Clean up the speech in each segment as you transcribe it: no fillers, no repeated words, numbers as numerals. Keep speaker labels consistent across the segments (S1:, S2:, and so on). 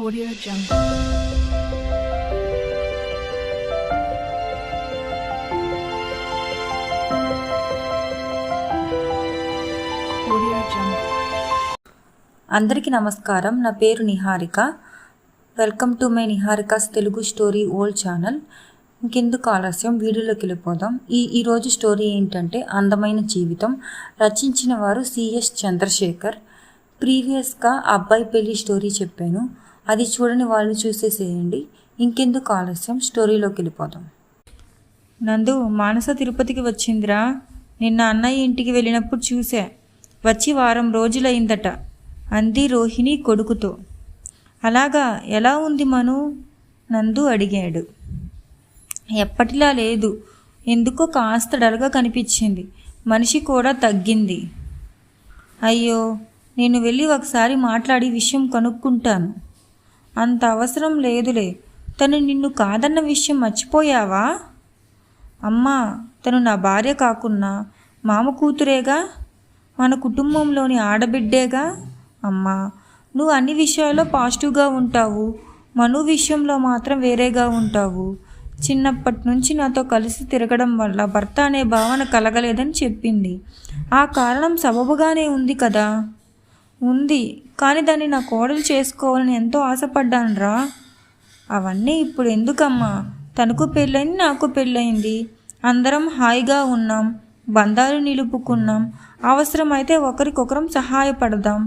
S1: Audio Jungle. Audio Jungle.
S2: అందరికీ నమస్కారం. నా పేరు Niharika. Welcome to my Niharika's Telugu story old channel. ఇంకెందుకు ఆలస్యం, వీడియోలోకి వెళ్ళిపోదాం. ఈరోజు స్టోరీ ఏంటంటే అందమైన జీవితం. రచించిన వారు సిఎస్ చంద్రశేఖర్. ప్రీవియస్గా అబ్బాయి పెళ్లి స్టోరీ చెప్పాను, అది చూడని వాళ్ళు చూసేసేయండి. ఇంకెందుకు ఆలస్యం, స్టోరీలోకి వెళ్ళిపోదాం. నందు, మానస తిరుపతికి వచ్చిందిరా. నిన్న అన్నయ్య ఇంటికి వెళ్ళినప్పుడు చూసా. వచ్చి వారం రోజులైందట అంది రోహిణి కొడుకుతో. అలాగా, ఎలా ఉంది మను? నందు అడిగాడు. ఎప్పటిలా లేదు, ఎందుకో కాస్త డల్గా కనిపించింది. మనిషి కూడా తగ్గింది. అయ్యో, నేను వెళ్ళి ఒకసారి మాట్లాడి విషయం కనుక్కుంటాను. అంత అవసరం లేదులే. తను నిన్ను కాదన్న విషయం మర్చిపోయావా? అమ్మా, తను నా భార్య కాకున్నా మామ కూతురేగా, మన కుటుంబంలోని ఆడబిడ్డేగా. అమ్మా, నువ్వు అన్ని విషయాల్లో పాజిటివ్గా ఉంటావు, మను విషయంలో మాత్రం వేరేగా ఉంటావు. చిన్నప్పటి నుంచి నాతో కలిసి తిరగడం వల్ల భర్త అనే భావన కలగలేదని చెప్పింది. ఆ కారణం సబబుగానే ఉంది కదా. ఉంది, కానీ దాన్ని నా కోడలు చేసుకోవాలని ఎంతో ఆశపడ్డానురా. అవన్నీ ఇప్పుడు ఎందుకమ్మా? తనకు పెళ్ళైంది, నాకు పెళ్ళయింది. అందరం హాయిగా ఉన్నాం, బంధాలు నిలుపుకున్నాం. అవసరమైతే ఒకరికొకరం సహాయపడదాం.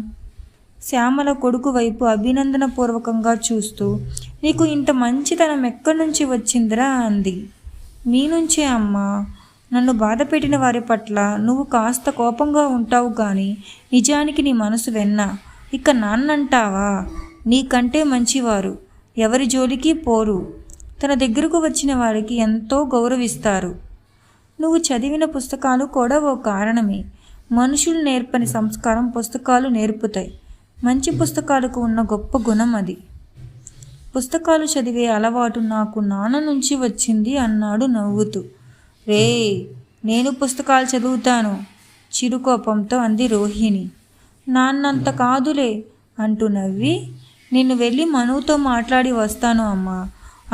S2: శ్యామల కొడుకు వైపు అభినందనపూర్వకంగా చూస్తూ, నీకు ఇంత మంచితనం ఎక్కడి నుంచి వచ్చిందిరా అంది. మీ నుంచే అమ్మా. నన్ను బాధ పెట్టిన వారి పట్ల నువ్వు కాస్త కోపంగా ఉంటావు, కానీ నిజానికి నీ మనసు వెన్న. ఇక నాన్నంటావా? నీకంటే మంచివారు ఎవరి జోలికి పోరు. తన దగ్గరకు వచ్చిన వారికి ఎంతో గౌరవిస్తారు. నువ్వు చదివిన పుస్తకాలు కూడా ఓ కారణమే. మనుషులు నేర్పని సంస్కారం పుస్తకాలు నేర్పుతాయి. మంచి పుస్తకాలకు ఉన్న గొప్ప గుణం అది. పుస్తకాలు చదివే అలవాటు నాకు నాన్న నుంచి వచ్చింది అన్నాడు నవ్వుతూ. రే, నేను పుస్తకాలు చదువుతాను, చిరుకోపంతో అంది రోహిణి. నాన్నంత కాదులే అంటూ నవ్వి, నిన్ను వెళ్ళి మనుతో మాట్లాడి వస్తాను అమ్మా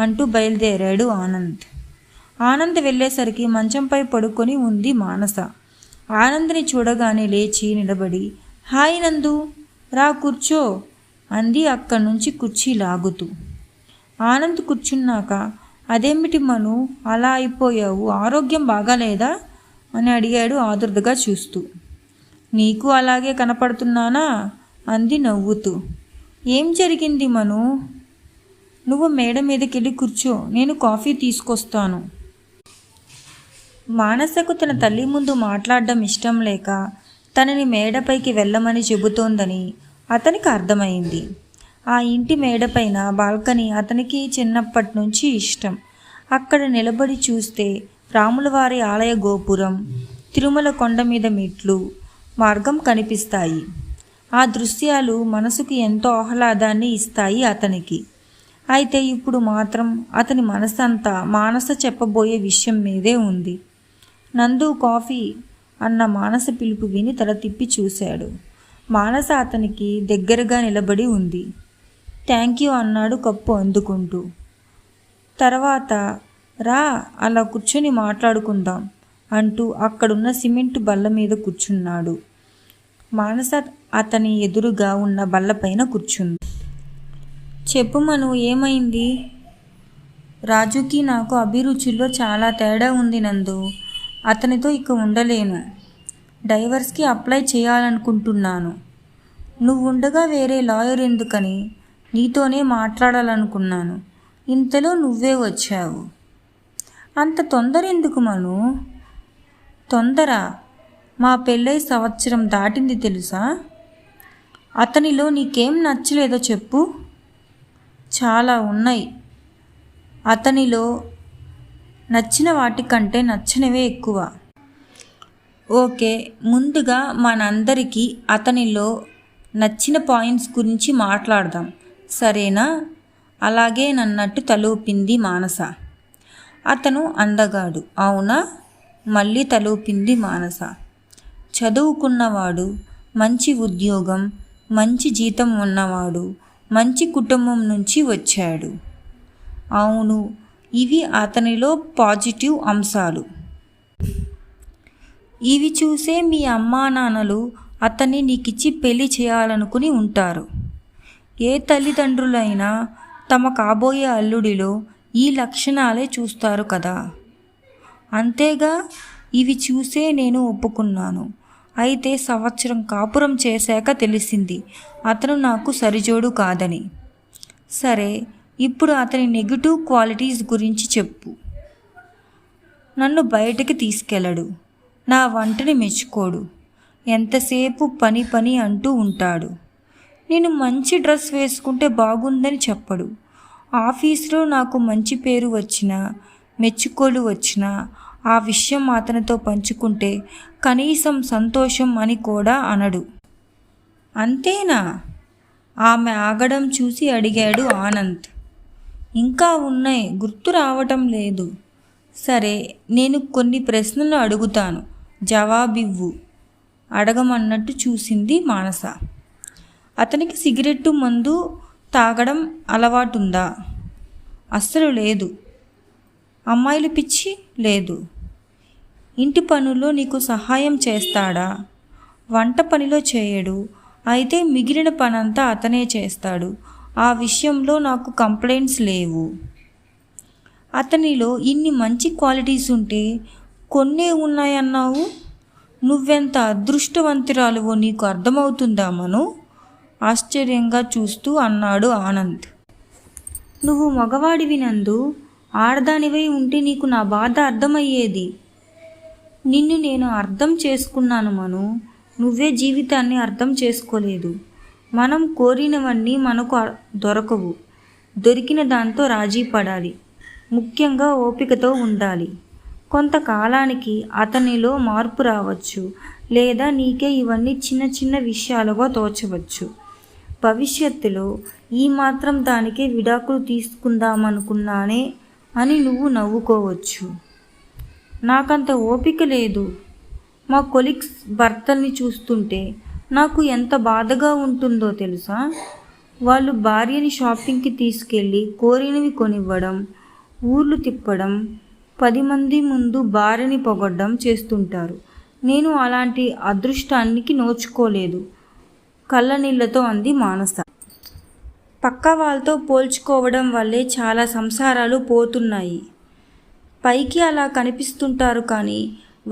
S2: అంటూ బయలుదేరాడు ఆనంద్. ఆనంద్ వెళ్ళేసరికి మంచంపై పడుకొని ఉంది మానస. ఆనంద్ని చూడగానే లేచి నిలబడి, హాయ్ నందు, రా కూర్చో అంది అక్కడి నుంచి కుర్చీ లాగుతూ. ఆనంద్ కూర్చున్నాక, అదేమిటి మను, అలా అయిపోయావు, ఆరోగ్యం బాగాలేదా అని అడిగాడు ఆదుర్దగా చూస్తూ. నీకు అలాగే కనపడుతున్నానా అంది నవ్వుతూ. ఏం జరిగింది మను? నువ్వు మేడ మీదకెళ్ళి కూర్చో, నేను కాఫీ తీసుకొస్తాను. మానసకు తన తల్లి ముందు మాట్లాడడం ఇష్టం లేక తనని మేడపైకి వెళ్ళమని చెబుతోందని అతనికి అర్థమైంది. ఆ ఇంటి మేడపైన బాల్కనీ అతనికి చిన్నప్పటి నుంచి ఇష్టం. అక్కడ నిలబడి చూస్తే రాములవారి ఆలయ గోపురం, తిరుమల కొండ మీద మెట్లు, మార్గం కనిపిస్తాయి. ఆ దృశ్యాలు మనసుకు ఎంతో ఆహ్లాదాన్ని ఇస్తాయి అతనికి. అయితే ఇప్పుడు మాత్రం అతని మనసంతా మానస చెప్పబోయే విషయం మీదే ఉంది. నందు, కాఫీ అన్న మానస పిలుపు విని తల తిప్పి చూశాడు. మానస అతనికి దగ్గరగా నిలబడి ఉంది. థ్యాంక్ యూ అన్నాడు కప్పు అందుకుంటూ. తర్వాత రా, అలా కూర్చొని మాట్లాడుకుందాం అంటూ అక్కడున్న సిమెంటు బల్ల మీద కూర్చున్నాడు. మానస అతని ఎదురుగా ఉన్న బల్లపైన కూర్చుంది. చెప్పు మను, ఏమైంది? రాజుకి నాకు అభిరుచుల్లో చాలా తేడా ఉంది నందు. అతనితో ఇక ఉండలేను. డైవర్స్కి అప్లై చేయాలనుకుంటున్నాను. నువ్వు ఉండగా వేరే లాయర్ ఎందుకని నీతోనే మాట్లాడాలనుకున్నాను. ఇంతలో నువ్వే వచ్చావు. అంత తొందర ఎందుకు మను? తొందర? మా పెళ్ళై సంవత్సరం దాటింది తెలుసా? అతనిలో నీకేం నచ్చలేదో చెప్పు. చాలా ఉన్నాయి. అతనిలో నచ్చిన వాటికంటే నచ్చనివే ఎక్కువ. ఓకే, ముందుగా మనందరికీ అతనిలో నచ్చిన పాయింట్స్ గురించి మాట్లాడదాం, సరేనా? అలాగే నన్నట్టు తలూపింది మానస. అతను అందగాడు, అవునా? మళ్ళీ తలూపింది మానస. చదువుకున్నవాడు, మంచి ఉద్యోగం, మంచి జీతం ఉన్నవాడు, మంచి కుటుంబం నుంచి వచ్చాడు. అవును, ఇవి అతనిలో పాజిటివ్ అంశాలు. ఇవి చూసే మీ అమ్మా నాన్నలు అతన్ని నీకిచ్చి పెళ్లి చేయాలనుకుని ఉంటారు. ఏ తల్లిదండ్రులైనా తమ కాబోయే అల్లుడిలో ఈ లక్షణాలే చూస్తారు కదా. అంతేగా, ఇవి చూసే నేను ఒప్పుకున్నాను. అయితే సంవత్సరం కాపురం చేశాక తెలిసింది అతను నాకు సరిజోడు కాదని. సరే, ఇప్పుడు అతని నెగిటివ్ క్వాలిటీస్ గురించి చెప్పు. నన్ను బయటకి తీసుకెళ్ళడు, నా వంటని మెచ్చుకోడు, ఎంతసేపు పని పని అంటూ ఉంటాడు. నేను మంచి డ్రెస్ వేసుకుంటే బాగుందని చెప్పడు. ఆఫీసులో నాకు మంచి పేరు వచ్చినా మెచ్చుకోలు వచ్చినా ఆ విషయం అతనితో పంచుకుంటే కనీసం సంతోషం అని కూడా అనడు. అంతేనా? ఆమె ఆగడం చూసి అడిగాడు ఆనంద్. ఇంకా ఉన్నాయి, గుర్తు రావటం లేదు. సరే, నేను కొన్ని ప్రశ్నలు అడుగుతాను, జవాబివ్వు. అడగమన్నట్టు చూసింది మానస. అతనికి సిగరెట్టు మందు తాగడం అలవాటుందా? అస్సలు లేదు. అమ్మాయిలు పిచ్చి? లేదు. ఇంటి పనుల్లో నీకు సహాయం చేస్తాడా? వంట పనిలో చేయడు, అయితే మిగిలిన పనంతా అతనే చేస్తాడు. ఆ విషయంలో నాకు కంప్లైంట్స్ లేవు. అతనిలో ఇన్ని మంచి క్వాలిటీస్ ఉంటే కొన్నే ఉన్నాయన్నావు. నువ్వెంత అదృష్టవంతురాలువో నీకు అర్థమవుతుందా మను? ఆశ్చర్యంగా చూస్తూ అన్నాడు ఆనంద్. నువ్వు మగవాడివి నందు, ఆడదానివై ఉంటే నీకు నా బాధ అర్థమయ్యేది. నిన్ను నేను అర్థం చేసుకున్నాను మను, నువ్వే జీవితాన్ని అర్థం చేసుకోలేదు. మనం కోరినవన్నీ మనకు దొరకవు. దొరికిన దాంతో రాజీ పడాలి. ముఖ్యంగా ఓపికతో ఉండాలి. కొంతకాలానికి అతనిలో మార్పు రావచ్చు, లేదా నీకే ఇవన్నీ చిన్న చిన్న విషయాలుగా తోచవచ్చు. భవిష్యత్తులో ఈ మాత్రం దానికే విడాకులు తీసుకుందామనుకున్నానే అని నువ్వు నవ్వుకోవచ్చు. నాకంత ఓపిక లేదు. మా కొలీగ్స్ భర్తల్ని చూస్తుంటే నాకు ఎంత బాధగా ఉంటుందో తెలుసా? వాళ్ళు భార్యని షాపింగ్కి తీసుకెళ్ళి కోరినవి కొనివ్వడం, ఊర్లు తిప్పడం, 10 మంది ముందు భార్యని పొగడ్డం చేస్తుంటారు. నేను అలాంటి అదృష్టానికి నోచుకోలేదు, కళ్ళనీళ్లతో అంది మానస. పక్క వాళ్ళతో పోల్చుకోవడం వల్లే చాలా సంసారాలు పోతున్నాయి. పైకి అలా కనిపిస్తుంటారు కానీ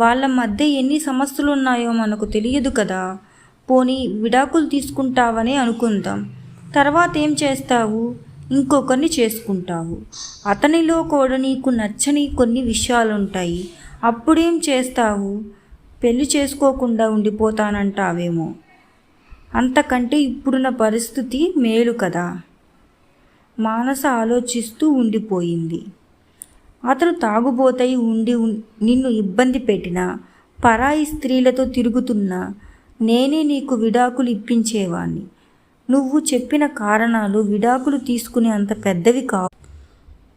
S2: వాళ్ళ మధ్య ఎన్ని సమస్యలున్నాయో మనకు తెలియదు కదా. పోనీ విడాకులు తీసుకుంటావనే అనుకుందాం. తర్వాత ఏం చేస్తావు? ఇంకొకరిని చేసుకుంటావు. అతనిలో కూడా నీకు నచ్చని కొన్ని విషయాలుంటాయి. అప్పుడేం చేస్తావు? పెళ్లి చేసుకోకుండా ఉండిపోతానంటావేమో. అంతకంటే ఇప్పుడున్న పరిస్థితి మేలు కదా. మానస ఆలోచిస్తూ ఉండిపోయింది. అతను తాగుబోతై ఉండి నిన్ను ఇబ్బంది పెట్టినా, పరాయి స్త్రీలతో తిరుగుతున్నా నేనే నీకు విడాకులు ఇప్పించేవాణ్ణి. నువ్వు చెప్పిన కారణాలు విడాకులు తీసుకునే అంత పెద్దవి కావు.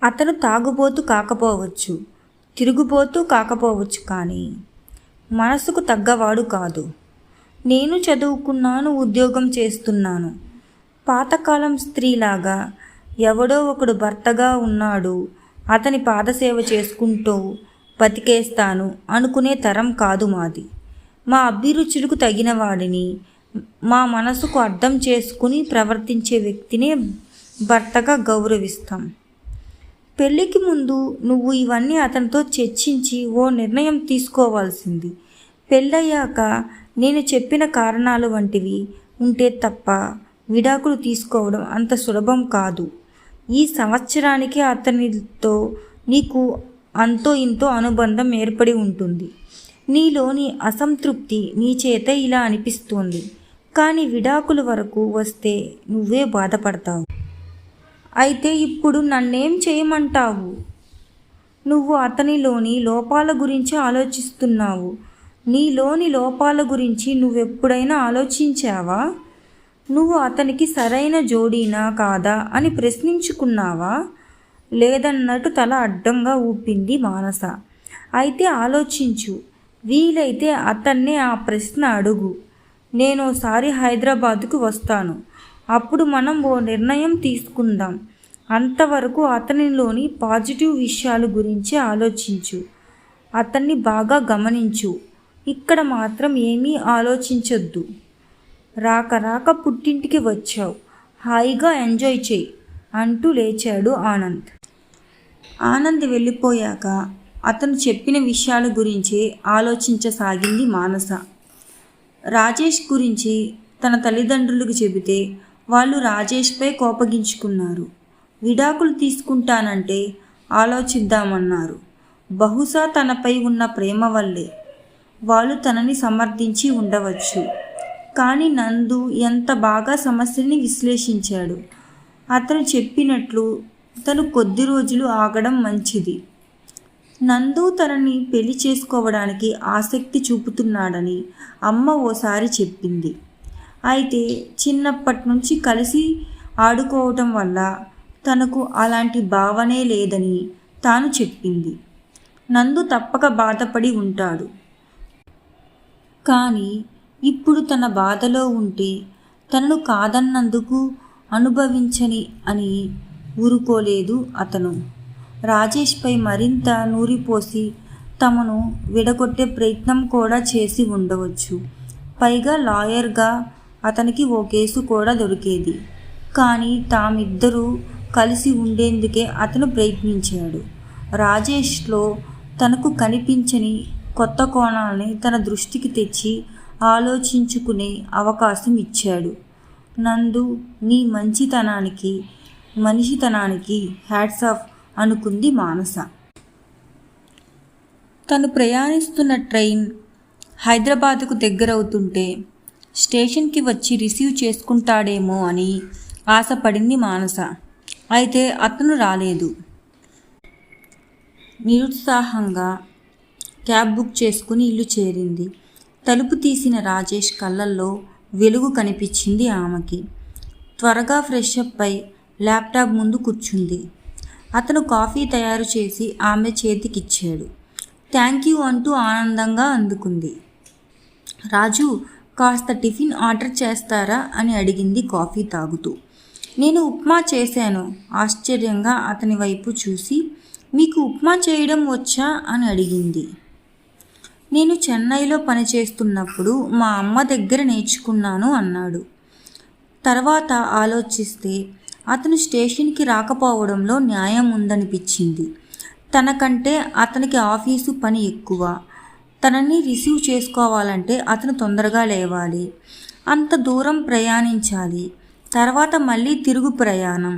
S2: అతను తాగుబోతు కాకపోవచ్చు, తిరుగుబోతూ కాకపోవచ్చు, కానీ మనసుకు తగ్గవాడు కాదు. నేను చదువుకున్నాను, ఉద్యోగం చేస్తున్నాను. పాతకాలం స్త్రీలాగా ఎవడో ఒకడు భర్తగా ఉన్నాడు, అతని పాదసేవ చేసుకుంటూ బతికేస్తాను అనుకునే తరం కాదు మాది. మా అభిరుచులకు తగిన వాడిని, మా మనసుకు అర్థం చేసుకుని ప్రవర్తించే వ్యక్తినే భర్తగా గౌరవిస్తాం. పెళ్ళికి ముందు నువ్వు ఇవన్నీ అతనితో చర్చించి ఓ నిర్ణయం తీసుకోవాల్సింది. పెళ్ళయ్యాక నేను చెప్పిన కారణాలు వంటివి ఉంటే తప్ప విడాకులు తీసుకోవడం అంత సులభం కాదు. ఈ సంవత్సరానికి అతనితో నీకు అంతో ఇంతో అనుబంధం ఏర్పడి ఉంటుంది. నీలోని అసంతృప్తి నీ చేత ఇలా అనిపిస్తోంది, కానీ విడాకుల వరకు వస్తే నువ్వే బాధపడతావు. అయితే ఇప్పుడు నన్నేం చేయమంటావు? నువ్వు అతనిలోని లోపాల గురించి ఆలోచిస్తున్నావు. నీలోని లోపాల గురించి నువ్వెప్పుడైనా ఆలోచించావా? నువ్వు అతనికి సరైన జోడీనా కాదా అని ప్రశ్నించుకున్నావా? లేదన్నట్టు తల అడ్డంగా ఊపింది మానస. అయితే ఆలోచించు. వీలైతే అతన్నే ఆ ప్రశ్న అడుగు. నేనోసారి హైదరాబాదుకు వస్తాను. అప్పుడు మనం ఓ నిర్ణయం తీసుకుందాం. అంతవరకు అతనిలోని పాజిటివ్ విషయాల గురించి ఆలోచించు. అతన్ని బాగా గమనించు. ఇక్కడ మాత్రం ఏమీ ఆలోచించొద్దు. రాక పుట్టింటికి వచ్చావు, హాయిగా ఎంజాయ్ చేయి అంటూ లేచాడు ఆనంద్. ఆనంద్ వెళ్ళిపోయాక అతను చెప్పిన విషయాల గురించి ఆలోచించసాగింది మానస. రాజేష్ గురించి తన తల్లిదండ్రులకు చెబితే వాళ్ళు రాజేష్పై కోపగించుకున్నారు. విడాకులు తీసుకుంటానంటే ఆలోచిద్దామన్నారు. బహుశా తనపై ఉన్న ప్రేమ వల్లే వాళ్ళు తనని సమర్థించి ఉండవచ్చు. కానీ నందు ఎంత బాగా సమస్యని విశ్లేషించాడు. అతను చెప్పినట్లు తను కొద్ది రోజులు ఆగడం మంచిది. నందు తనని పెళ్లి చేసుకోవడానికి ఆసక్తి చూపుతున్నాడని అమ్మ ఓసారి చెప్పింది. అయితే చిన్నప్పటి నుంచి కలిసి ఆడుకోవటం వల్ల తనకు అలాంటి భావనే లేదని తాను చెప్పింది. నందు తప్పక బాధపడి ఉంటాడు. కానీ ఇప్పుడు తన బాధలో ఉంటే తనను కాదన్నందుకు అనుభవించని అని ఊరుకోలేదు అతను. రాజేష్పై మరింత నూరిపోసి తమను విడగొట్టే ప్రయత్నం కూడా చేసి ఉండవచ్చు. పైగా లాయర్గా అతనికి ఓ కేసు కూడా దొరికేది. కానీ తామిద్దరూ కలిసి ఉండేందుకే అతను ప్రయత్నించాడు. రాజేష్లో తనకు కనిపించని కొత్త కోణాలని తన దృష్టికి తెచ్చి ఆలోచించుకునే అవకాశం ఇచ్చాడు. నందు, నీ మంచితనానికి మనిషితనానికి హ్యాట్స్ ఆఫ్ అనుకుంది మానస. తను ప్రయాణిస్తున్న ట్రైన్ హైదరాబాదుకు దగ్గరవుతుంటే స్టేషన్కి వచ్చి రిసీవ్ చేసుకుంటాడేమో అని ఆశపడింది మానస. అయితే అతను రాలేదు. నిరుత్సాహంగా క్యాబ్ బుక్ చేసుకుని ఇల్లు చేరింది. తలుపు తీసిన రాజేష్ కళ్ళల్లో వెలుగు కనిపించింది ఆమెకి. త్వరగా ఫ్రెష్ అప్ అయి ల్యాప్టాప్ ముందు కూర్చుంది. అతను కాఫీ తయారు చేసి ఆమె చేతికిచ్చాడు. థ్యాంక్ యూ అంటూ ఆనందంగా అందుకుంది. రాజు, కాస్త టిఫిన్ ఆర్డర్ చేస్తారా అని అడిగింది కాఫీ తాగుతూ. నేను ఉప్మా చేశాను. ఆశ్చర్యంగా అతని వైపు చూసి, మీకు ఉప్మా చేయడం వచ్చా అని అడిగింది. నేను చెన్నైలో పనిచేస్తున్నప్పుడు మా అమ్మ దగ్గర నేర్చుకున్నాను అన్నాడు. తర్వాత ఆలోచిస్తే అతను స్టేషన్కి రాకపోవడంలో న్యాయం ఉందనిపించింది. తనకంటే అతనికి ఆఫీసు పని ఎక్కువ. తనని రిసీవ్ చేసుకోవాలంటే అతను తొందరగా లేవాలి, అంత దూరం ప్రయాణించాలి, తర్వాత మళ్ళీ తిరుగు ప్రయాణం.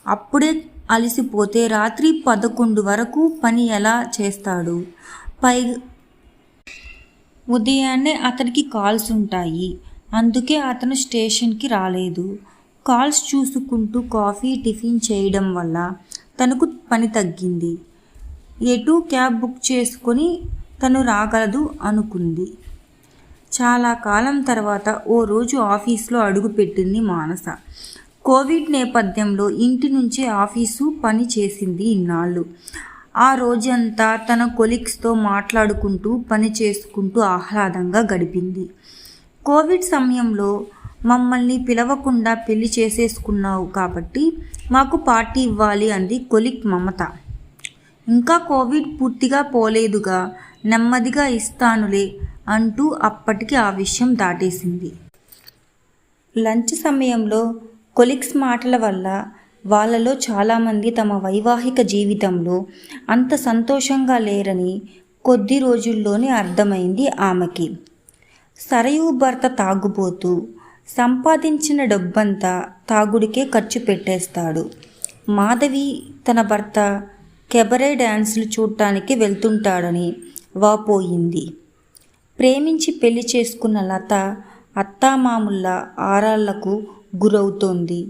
S2: అప్పుడే అలసిపోతే రాత్రి 11 వరకు పని ఎలా చేస్తాడు? ఉదయాన్నే అతనికి కాల్స్ ఉంటాయి. అందుకే అతను స్టేషన్కి రాలేదు. కాల్స్ చూసుకుంటూ కాఫీ టిఫిన్ చేయడం వల్ల తనకు పని తగ్గింది. ఎటూ క్యాబ్ బుక్ చేసుకొని తను రాగలదు అనుకుంది. చాలా కాలం తర్వాత ఓ రోజు ఆఫీస్లో అడుగుపెట్టింది మానస. కోవిడ్ నేపథ్యంలో ఇంటి నుంచే ఆఫీసు పని చేసింది ఇన్నాళ్ళు. ఆ రోజంతా తన కొలీగ్స్తో మాట్లాడుకుంటూ పని చేసుకుంటూ ఆహ్లాదంగా గడిపింది. కోవిడ్ సమయంలో మమ్మల్ని పిలవకుండా పెళ్లి చేసేసుకున్నావు కాబట్టి మాకు పార్టీ ఇవ్వాలి అంది కొలీగ్ మమత. ఇంకా కోవిడ్ పూర్తిగా పోలేదుగా, నెమ్మదిగా ఇస్తానులే అంటూ అప్పటికి ఆ విషయం దాటేసింది. లంచ్ సమయంలో కొలీగ్స్ మాటల వల్ల వాళ్ళలో చాలామంది తమ వైవాహిక జీవితంలో అంత సంతోషంగా లేరని కొద్ది రోజుల్లోనే అర్థమైంది ఆమెకి. సరయు భర్త తాగుబోతూ సంపాదించిన డబ్బంతా తాగుడికే ఖర్చు పెట్టేస్తాడు. మాధవి తన భర్త కెబరే డ్యాన్సులు చూడటానికి వెళ్తుంటాడని వాపోయింది. ప్రేమించి పెళ్లి చేసుకున్న లత అత్తామాముళ్ళ ఆరాళ్లకు గురవుతోంది.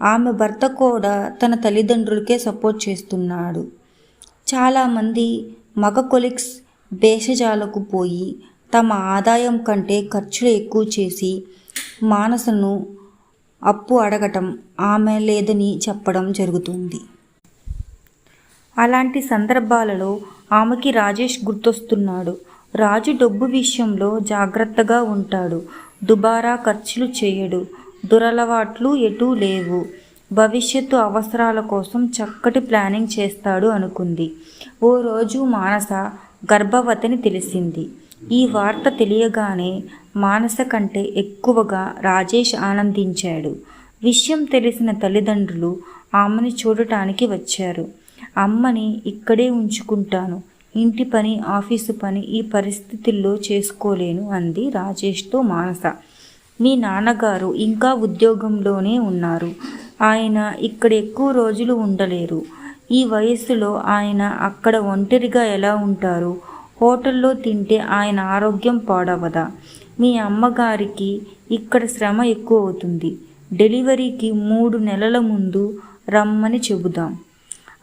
S2: ఆమె భర్త కూడా తన తల్లిదండ్రులకే సపోర్ట్ చేస్తున్నాడు. చాలామంది మగ కొలీగ్స్ భేషజాలకు పోయి తమ ఆదాయం కంటే ఖర్చులు ఎక్కువ చేసి మానసను అప్పు అడగటం, ఆమె లేదని చెప్పడం జరుగుతుంది. అలాంటి సందర్భాలలో ఆమెకి రాజేష్ గుర్తొస్తున్నాడు. రాజు డబ్బు విషయంలో జాగ్రత్తగా ఉంటాడు, దుబారా ఖర్చులు చేయడు, దురలవాట్లు ఎటూ లేవు. భవిష్యత్తు అవసరాల కోసం చక్కటి ప్లానింగ్ చేస్తాడు అనుకుంది. ఓ రోజు మానస గర్భవతిని తెలిసింది. ఈ వార్త తెలియగానే మానస కంటే ఎక్కువగా రాజేష్ ఆనందించాడు. విషయం తెలిసిన తల్లిదండ్రులు ఆమెని చూడటానికి వచ్చారు. అమ్మని ఇక్కడే ఉంచుకుంటాను, ఇంటి పని ఆఫీసు పని ఈ పరిస్థితుల్లో చేసుకోలేను అంది రాజేష్తో మానస. మీ నాన్నగారు ఇంకా ఉద్యోగంలోనే ఉన్నారు. ఆయన ఇక్కడ ఎక్కువ రోజులు ఉండలేరు. ఈ వయస్సులో ఆయన అక్కడ ఒంటరిగా ఎలా ఉంటారు? హోటల్లో తింటే ఆయన ఆరోగ్యం పాడవదా? మీ అమ్మగారికి ఇక్కడ శ్రమ ఎక్కువ అవుతుంది. డెలివరీకి 3 నెలల ముందు రమ్మని చెబుదాం.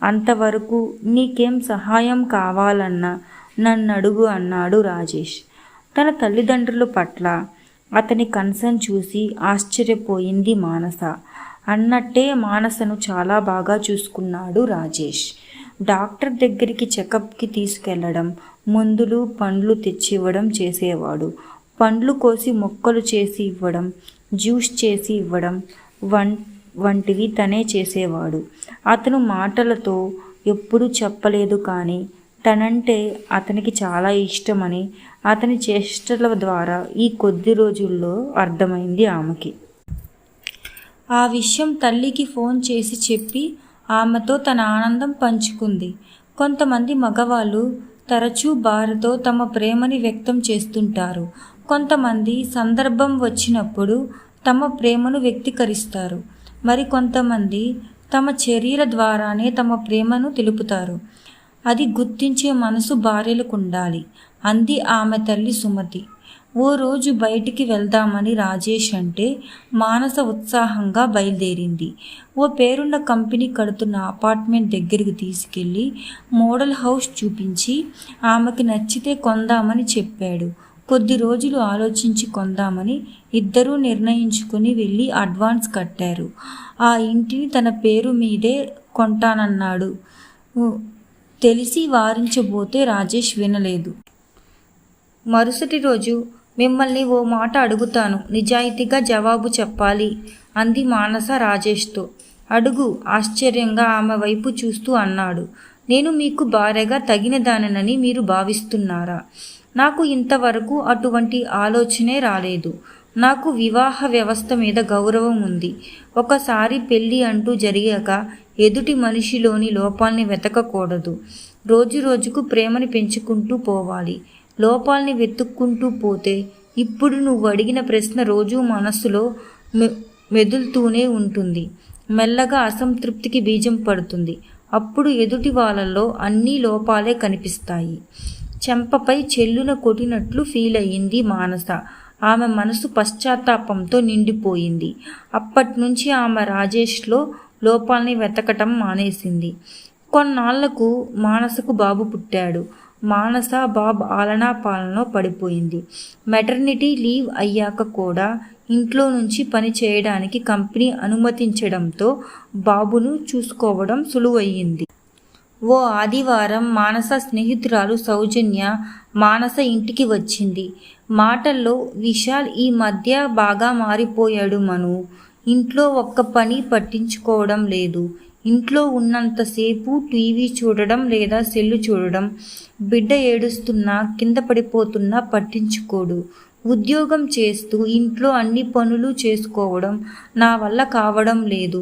S2: అంతవరకు నీకేం సహాయం కావాలన్నా నన్నడుగు అన్నాడు రాజేష్. తన తల్లిదండ్రుల పట్ల అతని కన్సర్న్ చూసి ఆశ్చర్యపోయింది మానస. అన్నట్టే మానసను చాలా బాగా చూసుకున్నాడు రాజేష్. డాక్టర్ దగ్గరికి చెకప్కి తీసుకెళ్లడం, మందులు పండ్లు తెచ్చివ్వడం చేసేవాడు. పండ్లు కోసి మొక్కలు చేసి ఇవ్వడం, జ్యూస్ చేసి ఇవ్వడం వంటివి తనే చేసేవాడు. అతను మాటలతో ఎప్పుడూ చెప్పలేదు, కానీ తనంటే అతనికి చాలా ఇష్టమని అతని చేష్టల ద్వారా ఈ కొద్ది రోజుల్లో అర్థమైంది ఆమెకి. ఆ విషయం తల్లికి ఫోన్ చేసి చెప్పి ఆమెతో తన ఆనందం పంచుకుంది. కొంతమంది మగవాళ్ళు తరచూ భార్యతో తమ ప్రేమని వ్యక్తం చేస్తుంటారు. కొంతమంది సందర్భం వచ్చినప్పుడు తమ ప్రేమను వ్యక్తీకరిస్తారు. మరికొంతమంది తమ చర్యల ద్వారానే తమ ప్రేమను తెలుపుతారు. అది గుర్తించే మనసు భార్యలకు ఉండాలి అంది ఆమె తల్లి సుమతి. ఓ రోజు బయటికి వెళ్దామని రాజేష్ అంటే మానస ఉత్సాహంగా బయలుదేరింది. ఓ పేరున్న కంపెనీ కడుతున్న అపార్ట్మెంట్ దగ్గరికి తీసుకెళ్ళి మోడల్ హౌస్ చూపించి ఆమెకి నచ్చితే కొందామని చెప్పాడు. కొద్ది రోజులు ఆలోచించి కొందామని ఇద్దరూ నిర్ణయించుకుని వెళ్ళి అడ్వాన్స్ కట్టారు. ఆ ఇంటిని తన పేరు మీదే కొంటానన్నాడు. తెలిసి వారించబోతే రాజేష్ వినలేదు. మరుసటి రోజు మిమ్మల్ని ఓ మాట అడుగుతాను, నిజాయితీగా జవాబు చెప్పాలి అంది మానస రాజేష్తో. అడుగు ఆశ్చర్యంగా ఆమె వైపు చూస్తూ అన్నాడు. నేను మీకు భార్యగా తగినదానని మీరు భావిస్తున్నారా? నాకు ఇంతవరకు అటువంటి ఆలోచనే రాలేదు. నాకు వివాహ వ్యవస్థ మీద గౌరవం ఉంది. ఒకసారి పెళ్ళి అంటూ జరిగాక ఎదుటి మనిషిలోని లోపాల్ని వెతకకూడదు. రోజు రోజుకు ప్రేమని పెంచుకుంటూ పోవాలి. లోపాల్ని వెతుక్కుంటూ పోతే ఇప్పుడు నువ్వు అడిగిన ప్రశ్న రోజూ మనస్సులో మెదులుతూనే ఉంటుంది. మెల్లగా అసంతృప్తికి బీజం పడుతుంది. అప్పుడు ఎదుటి వాళ్ళలో అన్ని లోపాలే కనిపిస్తాయి. చెంపపై చెల్లున కొట్టినట్లు ఫీల్ అయ్యింది మానస. ఆమె మనసు పశ్చాత్తాపంతో నిండిపోయింది. అప్పట్నుంచి ఆమె రాజేష్లో లోపాల్ని వెతకటం మానేసింది. కొన్నాళ్లకు మానసకు బాబు పుట్టాడు. మానస బాబు ఆలనా పాలనలో పడిపోయింది. మెటర్నిటీ లీవ్ అయ్యాక కూడా ఇంట్లో నుంచి పని చేయడానికి కంపెనీ అనుమతించడంతో బాబును చూసుకోవడం సులువయ్యింది. ఓ ఆదివారం మానస స్నేహితురాలు సౌజన్య మానస ఇంటికి వచ్చింది. మాటల్లో విశాల్ ఈ మధ్య బాగా మారిపోయాడు మను. ఇంట్లో ఒక్క పని పట్టించుకోవడం లేదు. ఇంట్లో ఉన్నంతసేపు టీవీ చూడడం లేదా సెల్లు చూడడం. బిడ్డ ఏడుస్తున్నా కింద పడిపోతున్నా పట్టించుకోడు. ఉద్యోగం చేస్తూ ఇంట్లో అన్ని పనులు చేసుకోవడం నా వల్ల కావడం లేదు.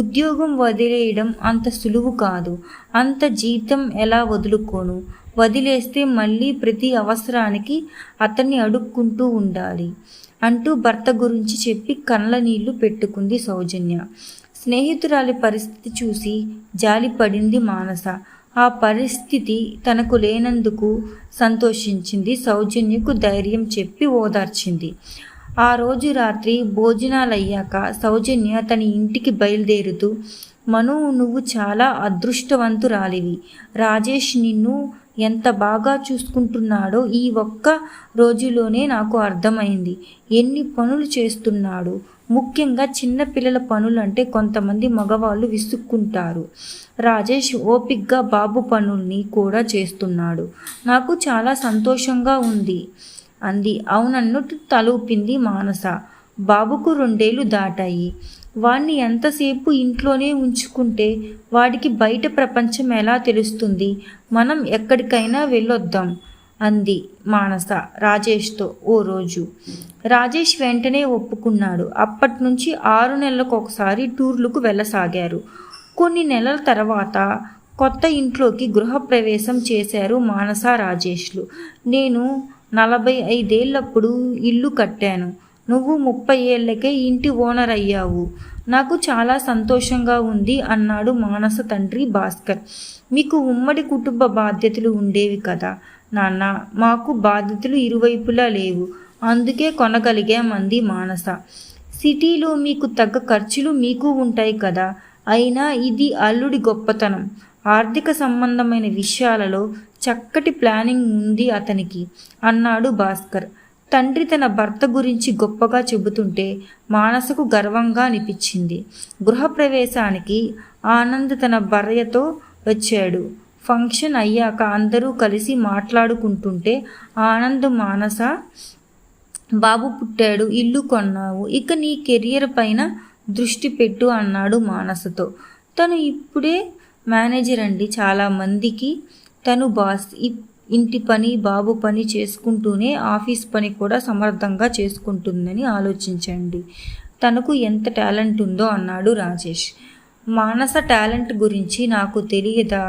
S2: ఉద్యోగం వదిలేయడం అంత సులువు కాదు. అంత జీతం ఎలా వదులుకోను? వదిలేస్తే మళ్ళీ ప్రతి అవసరానికి అతన్ని అడుక్కుంటూ ఉండాలి అంటూ భర్త గురించి చెప్పి కళ్ళ నీళ్లు పెట్టుకుంది సౌజన్య. స్నేహితురాలి పరిస్థితి చూసి జాలిపడింది మానస. ఆ పరిస్థితి తనకు లేనందుకు సంతోషించింది. సౌజన్యకు ధైర్యం చెప్పి ఓదార్చింది. ఆ రోజు రాత్రి భోజనాలయ్యాక సౌజన్య తన ఇంటికి బయలుదేరుతూ, మను, నువ్వు చాలా అదృష్టవంతురాలివి. రాజేష్ నిన్ను ఎంత బాగా చూసుకుంటున్నాడో ఈ ఒక్క రోజులోనే నాకు అర్థమైంది. ఎన్ని పనులు చేస్తున్నాడు. ముఖ్యంగా చిన్నపిల్లల పనులంటే కొంతమంది మగవాళ్ళు విసుక్కుంటారు. రాజేష్ ఓపిగ్గా బాబు పనుల్ని కూడా చేస్తున్నాడు. నాకు చాలా సంతోషంగా ఉంది అంది. అవునన్నట్టు తలూపింది మానస. బాబుకు 2 ఏళ్ళు దాటాయి. వాణ్ణి ఎంతసేపు ఇంట్లోనే ఉంచుకుంటే వాడికి బయట ప్రపంచం ఎలా తెలుస్తుంది? మనం ఎక్కడికైనా వెళ్ళొద్దాం అంది మానస రాజేష్తో ఓ రోజు. రాజేష్ వెంటనే ఒప్పుకున్నాడు. అప్పట్నుంచి 6 నెలలకు ఒకసారి టూర్లకు వెళ్ళసాగారు. కొన్ని నెలల తర్వాత కొత్త ఇంట్లోకి గృహప్రవేశం చేశారు మానస రాజేష్లు. నేను 45 ఏళ్ళప్పుడు ఇల్లు కట్టాను. నువ్వు 30 ఏళ్లకే ఇంటి ఓనర్ అయ్యావు. నాకు చాలా సంతోషంగా ఉంది అన్నాడు మానస తండ్రి భాస్కర్. మీకు ఉమ్మడి కుటుంబ బాధ్యతలు ఉండేవి కదా నాన్న, మాకు బాధ్యతలు ఇరువైపులా లేవు, అందుకే కొనగలిగామంది మానస. సిటీలో మీకు తగ్గ ఖర్చులు మీకు ఉంటాయి కదా, అయినా ఇది అల్లుడి గొప్పతనం. ఆర్థిక సంబంధమైన విషయాలలో చక్కటి ప్లానింగ్ ఉంది అతనికి అన్నాడు భాస్కర్. తండ్రి తన భర్త గురించి గొప్పగా చెబుతుంటే మానసకు గర్వంగా అనిపించింది. గృహప్రవేశానికి ఆనంద్ తన భార్యతో వచ్చాడు. ఫంక్షన్ అయ్యాక అందరూ కలిసి మాట్లాడుకుంటుంటే ఆనంద్, మానస, బాబు పుట్టాడు, ఇల్లు కొన్నావు, ఇక నీ కెరియర్ పైన దృష్టి పెట్టు అన్నాడు మానసతో. తను ఇప్పుడే మేనేజర్ అండి, చాలామందికి తను బాస్. ఇంటి పని, బాబు పని చేసుకుంటూనే ఆఫీస్ పని కూడా సమర్థంగా చేసుకుంటుందని ఆలోచించండి. తనకు ఎంత టాలెంట్ ఉందో అన్నాడు రాజేష్. మానస టాలెంట్ గురించి నాకు తెలియదా?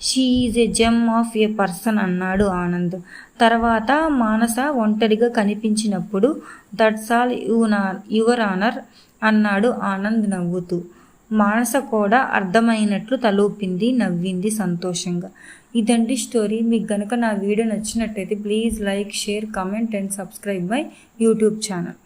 S2: She is a gem of A person అన్నాడు ఆనంద్. తర్వాత మానస ఒంటరిగా కనిపించినప్పుడు దట్స్ ఆల్ యువర్ ఆనర్ అన్నాడు ఆనంద్ నవ్వుతూ. మానస కూడా అర్థమైనట్లు తలూపింది, నవ్వింది సంతోషంగా. ఇదండి స్టోరీ. మీకు కనుక నా వీడియో నచ్చినట్టయితే please like, share, comment and subscribe my YouTube channel.